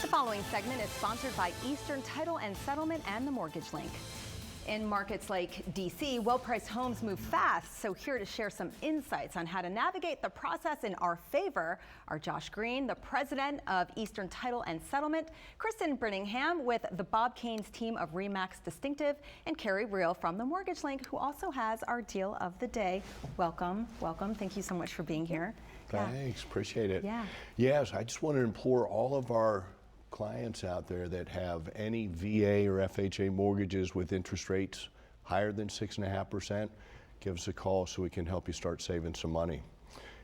The following segment is sponsored by Eastern Title and Settlement and the Mortgage Link. In markets like DC, well-priced homes move fast, so here to share some insights on how to navigate the process in our favor are Josh Greene, the president of Eastern Title and Settlement, Kristen Brittingham with the Bob Caines team of RE/MAX Distinctive, and Carey Riel from the Mortgage Link, who also has our deal of the day. Welcome, welcome. Thank you so much for being here. Thanks, appreciate it. Yeah. Yes, I just want to implore all of our clients out there that have any VA or FHA mortgages with interest rates higher than 6.5%, give us a call so we can help you start saving some money.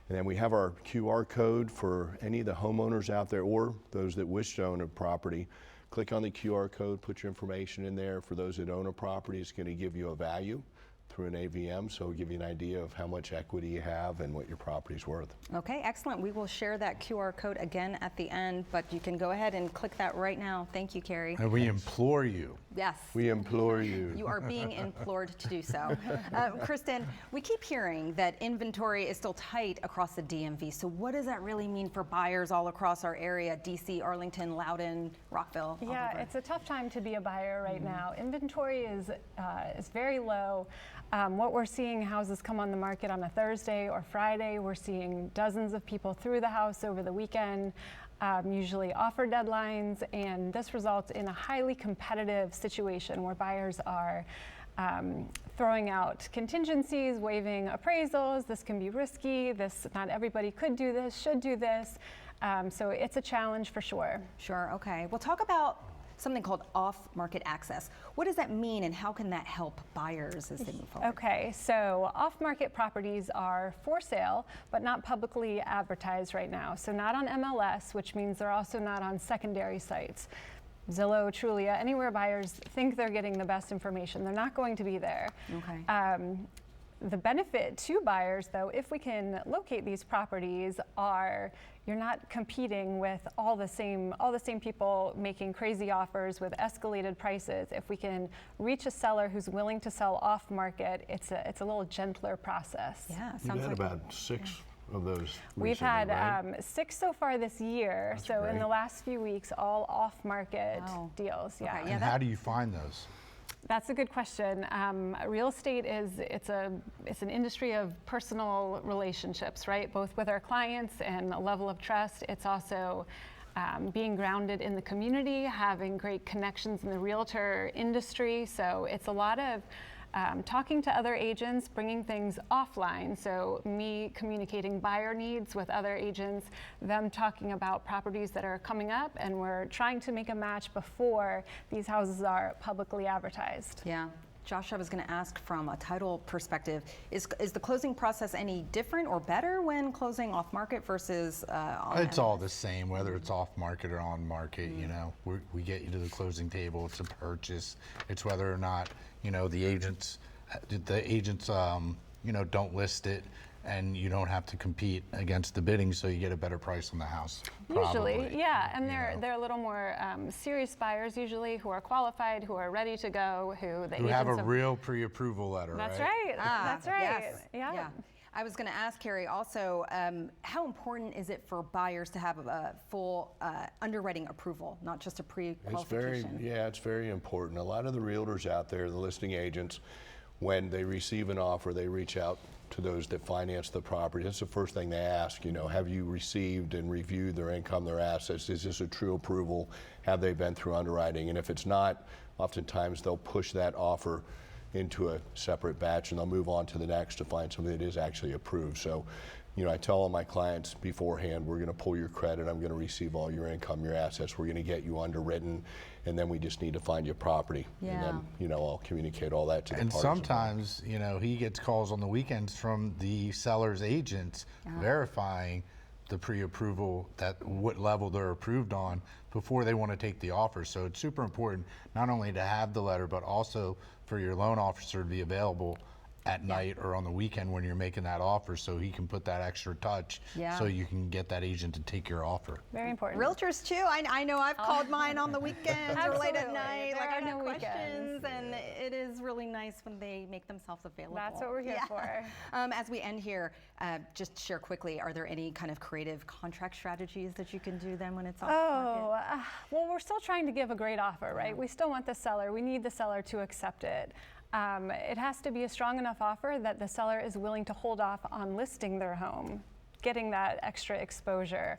And then we have our QR code for any of the homeowners out there or those that wish to own a property. Click on the QR code, put your information in there. For those that own a property, it's going to give you a value through an AVM, so it'll give you an idea of how much equity you have and what your property's worth. Okay, excellent. We will share that QR code again at the end, but you can go ahead and click that right now. Thank you, Carey. And we implore you. Yes. We implore you. You are being implored to do so. Kristen, we keep hearing that inventory is still tight across the DMV. So what does that really mean for buyers all across our area, DC, Arlington, Loudoun, Rockville? Yeah, it's a tough time to be a buyer right now. Inventory is very low. What we're seeing, houses come on the market on a Thursday or Friday. We're seeing dozens of people through the house over the weekend, usually offer deadlines, and this results in a highly competitive situation where buyers are throwing out contingencies, waiving appraisals. This can be risky. Not everybody could do this, should do this. So it's a challenge for sure. Sure, okay. We'll talk about something called off-market access. What does that mean, and how can that help buyers as they move forward? Okay, so off-market properties are for sale, but not publicly advertised right now. So not on MLS, which means they're also not on secondary sites. Zillow, Trulia, anywhere buyers think they're getting the best information, they're not going to be there. Okay. The benefit to buyers, though, if we can locate these properties, are you're not competing with all the same people making crazy offers with escalated prices. If we can reach a seller who's willing to sell off market, it's a little gentler process. Yeah, You've sounds had like about 6 of those We've recently, had right? 6 so far this year. That's so in great. the last few weeks, all off market deals. Yeah. Okay, And how do you find those? That's a good question. Real estate it's an industry of personal relationships, right? Both with our clients and a level of trust. It's also being grounded in the community, having great connections in the realtor industry. So it's a lot of talking to other agents, bringing things offline. So me communicating buyer needs with other agents, them talking about properties that are coming up, and we're trying to make a match before these houses are publicly advertised. Yeah. Josh, I was going to ask from a title perspective, is the closing process any different or better when closing off market versus on It's MLS? all the same, whether it's off market or on market. You know, we get you to the closing table. It's a purchase. It's whether or not, you know, the agents you know, don't list it, and you don't have to compete against the bidding, so you get a better price on the house. Usually, probably. yeah, and they're a little more serious buyers usually, who are qualified, who are ready to go, who have a real pre-approval letter. That's right. right. That's right. Yes. Yeah. I was going to ask Carey also, how important is it for buyers to have a full underwriting approval, not just a pre-qualification? It's very important. A lot of the realtors out there, the listing agents, when they receive an offer, they reach out to those that finance the property. That's the first thing they ask, you know, have you received and reviewed their income, their assets? Is this a true approval? Have they been through underwriting? And if it's not, oftentimes they'll push that offer into a separate batch, and they'll move on to the next to find something that is actually approved. So, you know, I tell all my clients beforehand, we're going to pull your credit, I'm going to receive all your income, your assets, we're going to get you underwritten, and then we just need to find your property. Yeah. And then, you know, I'll communicate all that to the And parties sometimes, you know, he gets calls on the weekends from the seller's agents verifying the pre-approval, that what level they're approved on before they want to take the offer. So it's super important not only to have the letter, but also for your loan officer to be available at night or on the weekend when you're making that offer, so he can put that extra touch so you can get that agent to take your offer. Very important. Realtors too. I know I've called mine on the weekends or late at Absolutely. night. There Like I are no have questions, weekends. and it is really nice when they make themselves available. That's what we're here for. As we end here, just share quickly, are there any kind of creative contract strategies that you can do then when it's off the market? Well, we're still trying to give a great offer, right? We still want the seller. We need the seller to accept it. It has to be a strong enough offer that the seller is willing to hold off on listing their home, getting that extra exposure.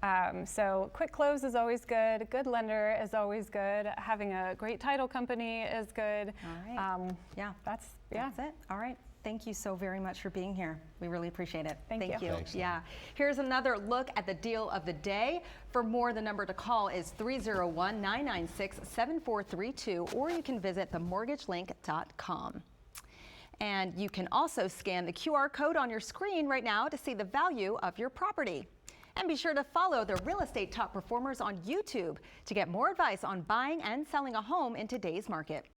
Got it. So quick close is always good. A good lender is always good. Having a great title company is good. All right. That's it. All right. Thank you so very much for being here. We really appreciate it. Thank you. Thanks, Lynn. Yeah. Here's another look at the deal of the day. For more, the number to call is 301-996-7432, or you can visit themortgagelink.com. And you can also scan the QR code on your screen right now to see the value of your property. And be sure to follow the Real Estate Top Performers on YouTube to get more advice on buying and selling a home in today's market.